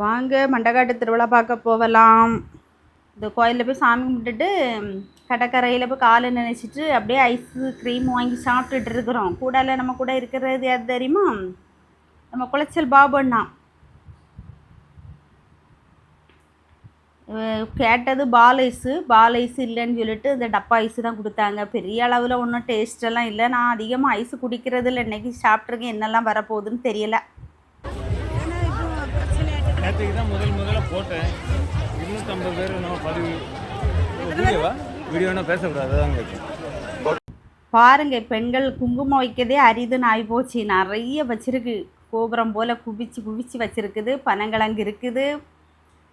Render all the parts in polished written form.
வாங்க மண்டகாட்டு திருவிழா பார்க்க போகலாம். இந்த கோயிலில் போய் சாமி கும்பிட்டுட்டு கடற்கரையில் போய் காலை நினைச்சிட்டு அப்படியே ஐஸு க்ரீம் வாங்கி சாப்பிட்டுட்டு இருக்கிறோம். கூடால நம்ம கூட இருக்கிறது யார் தெரியுமா? நம்ம குளச்சல் பாபுண்ணா. கேட்டது பால் ஐஸு இல்லைன்னு சொல்லிட்டு இந்த டப்பா ஐஸு தான் கொடுத்தாங்க. பெரிய அளவில் ஒன்றும் டேஸ்டெல்லாம் இல்லை. நான் அதிகமாக ஐஸு குடிக்கிறது இல்லை. இன்றைக்கி சாப்பிட்ருக்கேன். என்னெல்லாம் வரப்போகுதுன்னு தெரியல. நேற்றுக்கு தான் முதல்ல போட்டேன். 250 பேர் நம்ம பதிவு வீடியோனா பேசக்கூடாது தான் கேட்கும். பாருங்க, பெண்கள் குங்குமம் வைக்கிறதே அரிதுன்னு ஆகி போச்சு. நிறைய வச்சிருக்கு. கோபுரம் போல் குவிச்சு வச்சிருக்குது. பனங்கிழங்கு இருக்குது,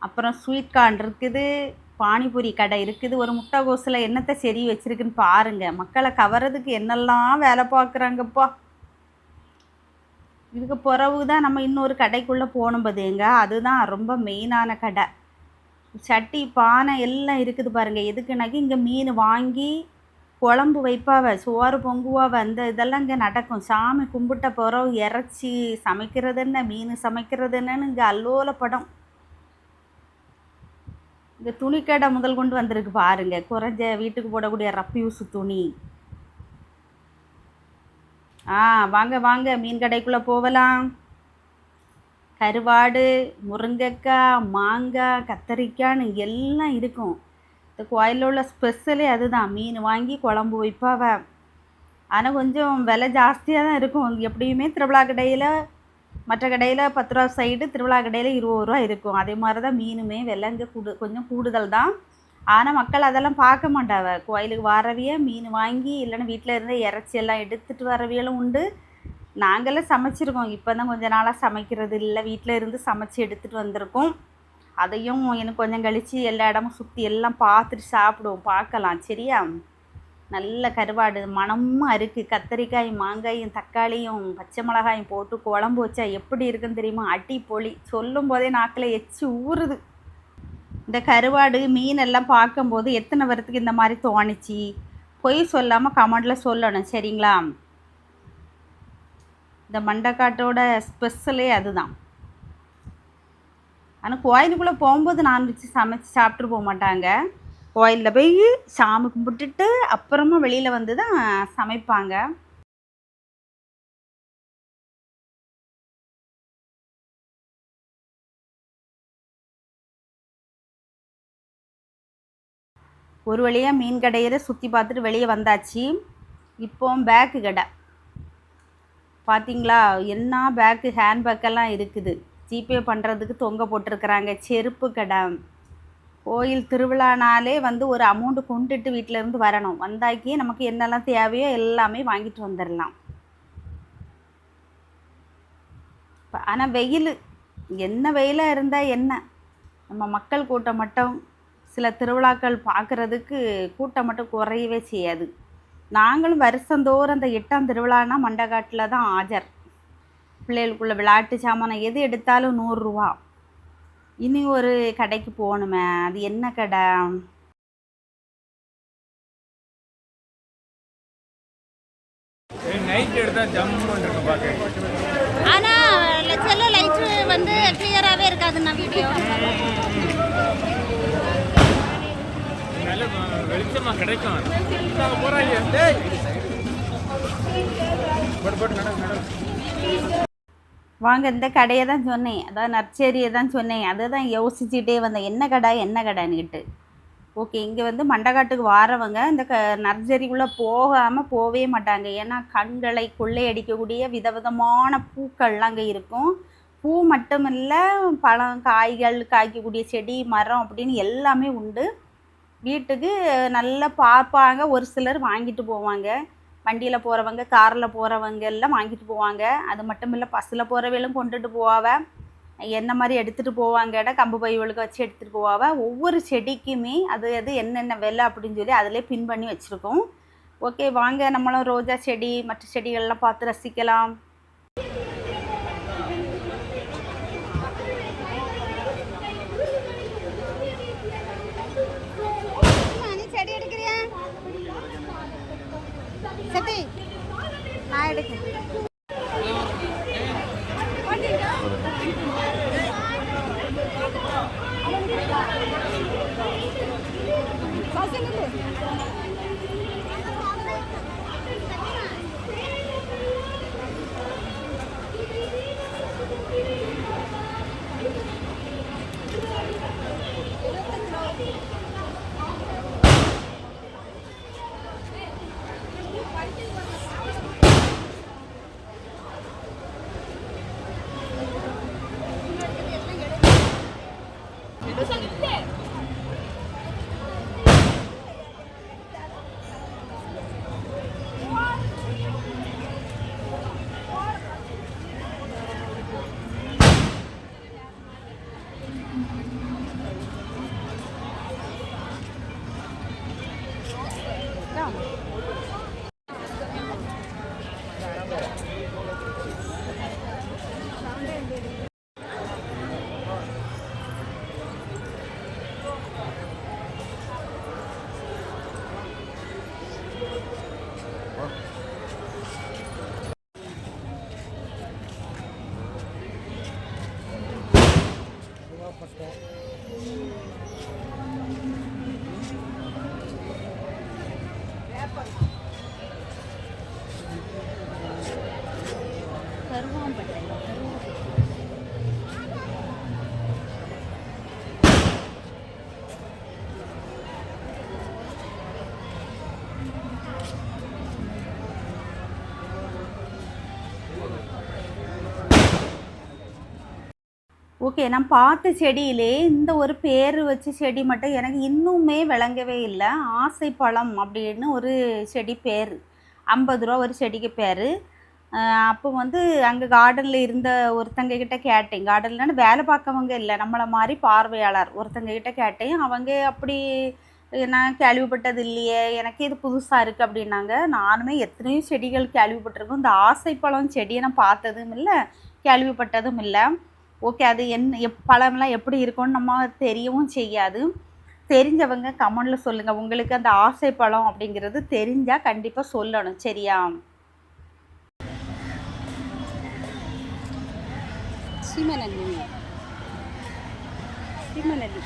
அப்புறம் ஸ்வீட் கார்ன் இருக்குது, பானிபூரி கடை இருக்குது. ஒரு முட்டைகோசில் என்னத்தை செடி வச்சிருக்குன்னு பாருங்க. மக்களை கவர்றதுக்கு என்னெல்லாம் வேலை பார்க்குறாங்கப்பா. இதுக்கு பிறகு தான் நம்ம இன்னொரு கடைக்குள்ளே போகணும் பார்த்துங்க. அதுதான் ரொம்ப மெயினான கடை. சட்டி பானை எல்லாம் இருக்குது பாருங்கள். எதுக்குனாக்கி இங்கே மீன் வாங்கி குழம்பு வைப்பாவ, சோறு பொங்குவாவ, அந்த இதெல்லாம் இங்கே நடக்கும். சாமி கும்பிட்ட பிறகு இறைச்சி சமைக்கிறது என்ன, மீன் சமைக்கிறது என்னன்னு இங்கே அல்லோல படம். இந்த துணிக்கடை முதல் கொண்டு வந்திருக்கு பாருங்க. குறைஞ்ச வீட்டுக்கு போடக்கூடிய ரப்யூஸ் துணி. வாங்க மீன் கடைக்குள்ளே போகலாம். கருவாடு, முருங்கைக்காய், மாங்காய், கத்தரிக்காய்னு எல்லாம் இருக்கும். இந்த கோயிலில் உள்ள ஸ்பெஷலே அதுதான். மீன் வாங்கி குழம்பு வைப்பாவ. ஆனால் கொஞ்சம் விலை ஜாஸ்தியாக தான் இருக்கும். எப்படியுமே திருவிழா கடையில், மற்ற கடையில் 10 ரூபா சைடு, திருவிழா கடையில் 20 ரூபா இருக்கும். அதே மாதிரி தான் மீனுமே விலை இங்கே கொஞ்சம் கூடுதல் தான். ஆனால் மக்கள் அதெல்லாம் பார்க்க மாட்டாவ. கோயிலுக்கு வரவிய மீன் வாங்கி, இல்லைன்னா வீட்டில் இருந்து இறைச்சி எல்லாம் எடுத்துகிட்டு வரவியலும் உண்டு. நாங்களாம் சமைச்சிருக்கோம். இப்போ தான் கொஞ்ச நாளாக சமைக்கிறது இல்லை. வீட்டில் இருந்து சமைச்சி எடுத்துகிட்டு வந்திருக்கோம். அதையும் எனக்கு கொஞ்சம் கழித்து எல்லா இடமும் சுற்றி எல்லாம் பார்த்துட்டு சாப்பிடுவோம். பார்க்கலாம், சரியா? நல்ல கருவாடு மணமாக இருக்குது. கத்தரிக்காயும் மாங்காயும் தக்காளியும் பச்சை மிளகாயும் போட்டு குழம்பு வச்சா எப்படி இருக்குன்னு தெரியுமா? அடிப்பொலி. சொல்லும் போதே நாக்கில் எச்சி ஊறுது. இந்த கருவாடு மீன் எல்லாம் பார்க்கும்போது எத்தனை பேர்த்துக்கு இந்த மாதிரி தோணுச்சு? பொய் சொல்லாமல் கமெண்டில் சொல்லணும், சரிங்களா? இந்த மண்டக்காட்டோட ஸ்பெஷலே அதுதான். ஆனால் கோயிலுக்குள்ளே போகும்போது நான்வெஜ் சமைச்சு சாப்பிட்டு போக மாட்டாங்க. கோயிலில் போய் சாமி கும்பிட்டுட்டு அப்புறமா வெளியில் வந்து தான் சமைப்பாங்க. ஒரு வழியாக மீன் கடையில் சுற்றி பார்த்துட்டு வெளியே வந்தாச்சு. இப்போ பேக்கு கடை பார்த்தீங்களா? என்ன பேக்கு, ஹேண்ட்பேக்கெல்லாம் இருக்குது. ஜிபே பண்ணுறதுக்கு தொங்க போட்டிருக்கிறாங்க. செருப்பு கடை. கோயில் திருவிழானாலே வந்து ஒரு அமௌண்ட்டு கொண்டுட்டு வீட்டிலேருந்து வரணும். வந்தாக்கி நமக்கு என்னெல்லாம் தேவையோ எல்லாமே வாங்கிட்டு வந்துடலாம். ஆனால் வெயில், என்ன வெயிலாக இருந்தால் என்ன, நம்ம மக்கள் கூட்டம் மட்டும் சில திருவிழாக்கள் பார்க்குறதுக்கு கூட்டம் மட்டும் குறையவே செய்யாது. நாங்களும் வருஷந்தோறும் அந்த 8ஆம் திருவிழானா மண்டகாட்டில் தான் ஆஜர். பிள்ளைகளுக்குள்ள விளையாட்டு சாமானம் எது எடுத்தாலும் 100 ரூபா. இனி ஒரு கடைக்கு போகணுமே, அது என்ன கடை? நைட் எடுத்தால் ஜம்முன்னு இருக்கும் பார்க்க. ஆனால் செல்ல லைட்டு வந்து கிளியராகவே இருக்காதுண்ணா வீடியோ. நல்ல வெளிச்சமாக கிடைக்கும். வாங்க, இந்த கடையை தான் சொன்னேன். அதாவது நர்சரியை தான் சொன்னேன். அதை தான் யோசிச்சுட்டே வந்தேன், என்ன கடைன்னுக்கிட்டு. ஓகே, இங்கே வந்து மண்டகாட்டுக்கு வாரவங்க இந்த நர்சரிக்குள்ளே போகவே மாட்டாங்க. ஏன்னா கண்களை கொள்ளையடிக்கக்கூடிய விதவிதமான பூக்கள்லாம் அங்கே இருக்கும். பூ மட்டும் இல்லை, பழம், காய்கள் காய்க்கக்கூடிய செடி, மரம் அப்படின்னு எல்லாமே உண்டு. வீட்டுக்கு நல்லா பார்ப்பாங்க. ஒரு சிலர் வாங்கிட்டு போவாங்க. வண்டியில் போகிறவங்க, காரில் போகிறவங்க எல்லாம் வாங்கிட்டு போவாங்க. அது மட்டும் இல்லை, பஸ்ஸில் போகிறவங்களும் கொண்டுட்டு போவாவ. என்ன மாதிரி எடுத்துகிட்டு போவாங்க, கம்பு பைகளுக்கு வச்சு எடுத்துகிட்டு போவாவ. ஒவ்வொரு செடிக்குமே அது என்னென்ன விலை அப்படின்னு சொல்லி அதிலே பின் பண்ணி வச்சுருக்கோம். ஓகே, வாங்க நம்மளும் ரோஜா செடி மற்ற செடிகள்லாம் பார்த்து ரசிக்கலாம். செடி எடுக்கிறியா? சரி, நான் எடுக்கிறேன். கருவாம்பட்டை. ஓகே, நான் பார்த்த செடியிலே இந்த ஒரு பேர் வச்ச செடி மட்டும் எனக்கு இன்னுமே விளங்கவே இல்லை. ஆசைப்பழம் அப்படின்னு ஒரு செடி பேர். 50 ரூபா ஒரு செடிக்கு பேர். அப்போ வந்து அங்கே கார்டனில் இருந்த ஒருத்தங்க கிட்ட கேட்டேன். கார்டன்லன்னு வேலை பார்க்கவங்க இல்லை, நம்மளை மாதிரி பார்வையாளர் ஒருத்தங்க கிட்ட கேட்டேன். அவங்க அப்படி நான் கேள்விப்பட்டது இல்லையே, எனக்கு இது புதுசாக இருக்குது அப்படின்னாங்க. நானுமே எத்தனையோ செடிகள் கேள்விப்பட்டிருக்கோம். இந்த ஆசைப்பழம் செடியை நான் பார்த்ததும் இல்லை, கேள்விப்பட்டதும் இல்லை. ஓகே, அது பழம்லாம் எப்படி இருக்கும்னு நம்ம தெரியவும் செய்யாது. தெரிஞ்சவங்க கமெண்டில் சொல்லுங்கள். உங்களுக்கு அந்த ஆசைப்பழம் அப்படிங்கிறது தெரிஞ்சால் கண்டிப்பாக சொல்லணும், சரியா? சீமநல்லி. சீமநல்லி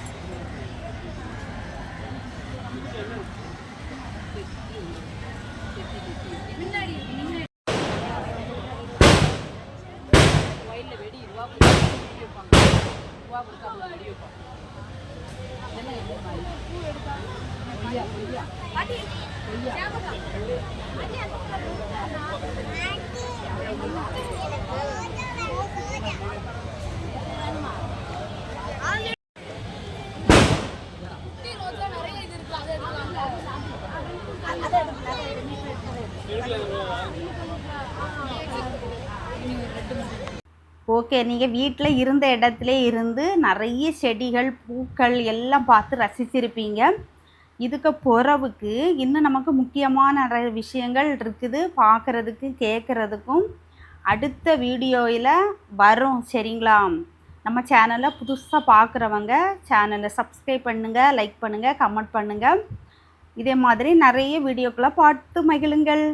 ஓகே, நீங்கள் வீட்டில் இருந்த இடத்துல இருந்து நிறைய செடிகள் பூக்கள் எல்லாம் பார்த்து ரசிச்சிருப்பீங்க. இதுக்கு பிறவுக்கு இன்னும் நமக்கு முக்கியமான நிறைய விஷயங்கள் இருக்குது பார்க்குறதுக்கு கேட்குறதுக்கும். அடுத்த வீடியோவில் வரும், சரிங்களா? நம்ம சேனலை புதுசாக பார்க்குறவங்க சேனலை சப்ஸ்கிரைப் பண்ணுங்கள், லைக் பண்ணுங்கள், கமெண்ட் பண்ணுங்கள். இதே மாதிரி நிறைய வீடியோக்களை பார்த்து மகிழுங்கள்.